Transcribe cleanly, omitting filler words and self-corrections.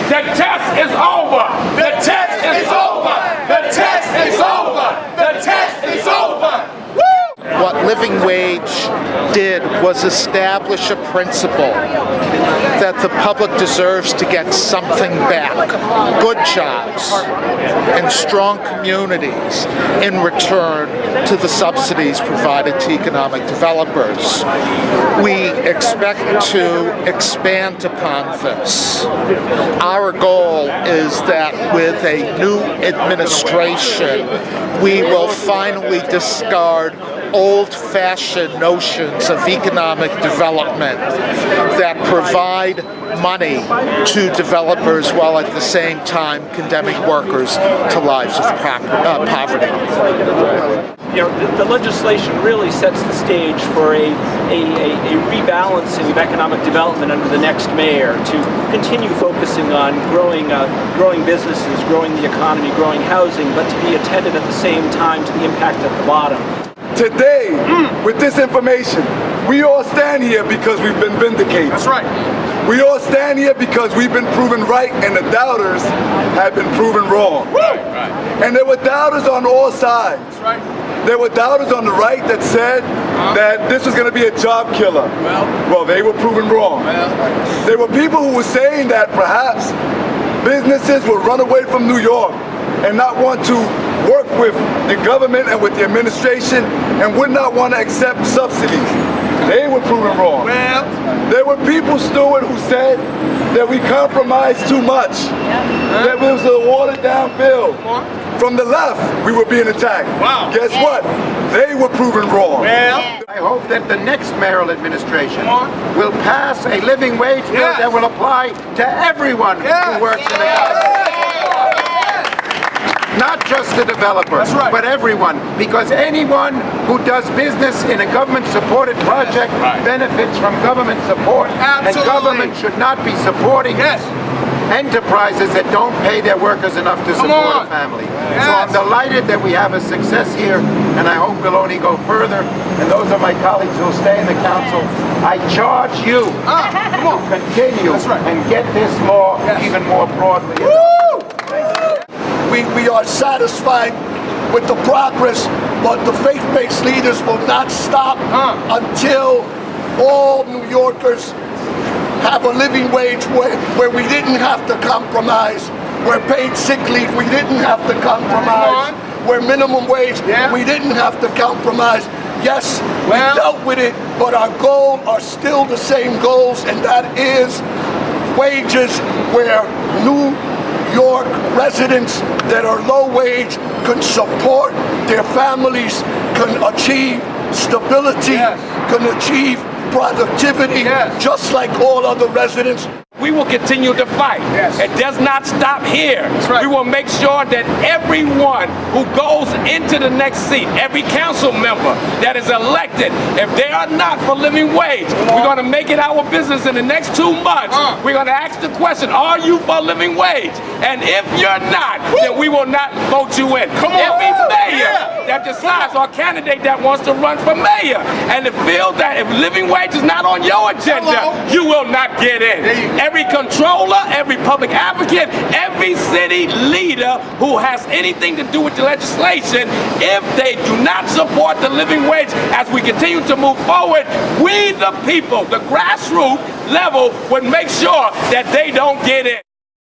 The test is over. The test is over. The test is over. The test is over. What Living Wage did was establish a principle that the public deserves to get something back, good jobs and strong communities in return to the subsidies provided to economic developers. We expect to expand upon this. Our goal is that with a new administration, we will finally discard old-fashioned notions of economic development that provide money to developers while at the same time condemning workers to lives of poverty. You know, the legislation really sets the stage for a rebalancing of economic development under the next mayor to continue focusing on growing businesses, growing the economy, growing housing, but to be attended at the same time to the impact at the bottom. Today, with this information, we all stand here because we've been vindicated. That's right. We all stand here because we've been proven right and the doubters have been proven wrong. Right. And there were doubters on all sides. That's right. There were doubters on the right that said that this was going to be a job killer. Well, they were proven wrong. There were people who were saying that perhaps businesses would run away from New York and not want to work with the government and with the administration and would not want to accept subsidies. They were proven wrong. There were people, Stuart, who said that we compromised too much, that it was a watered down bill. From the left, we were being attacked. Wow. Guess what? They were proven wrong. I hope that the next mayoral administration will pass a living wage bill that will apply to everyone who works in the government. Not just the developers, but everyone, because anyone who does business in a government-supported project benefits from government support, and government should not be supporting enterprises that don't pay their workers enough to support a family. So I'm delighted that we have a success here, and I hope we'll only go further. And those are my colleagues who will stay in the council. I charge you to continue and get this law even more broadly. We are satisfied with the progress, but the faith-based leaders will not stop until all New Yorkers have a living wage where we didn't have to compromise, where paid sick leave we didn't have to compromise, where minimum wage we didn't have to compromise. Yes, we dealt with it, but our goals are still the same goals, and that is wages where New York residents that are low wage can support their families, can achieve stability, can achieve productivity, just like all other residents. We will continue to fight. It does not stop here. We will make sure that everyone who goes into the next seat, every council member that is elected, if they are not for living wage, we're going to make it our business in the next 2 months. We're going to ask the question, are you for living wage? And if you're not, then we will not vote you in. Every mayor that decides, or candidate that wants to run for mayor, and to feel that if living wage is not on your agenda, you will not get in. Every controller, every public advocate, every city leader who has anything to do with the legislation, if they do not support the living wage as we continue to move forward, we the people, the grassroots level, would make sure that they don't get in.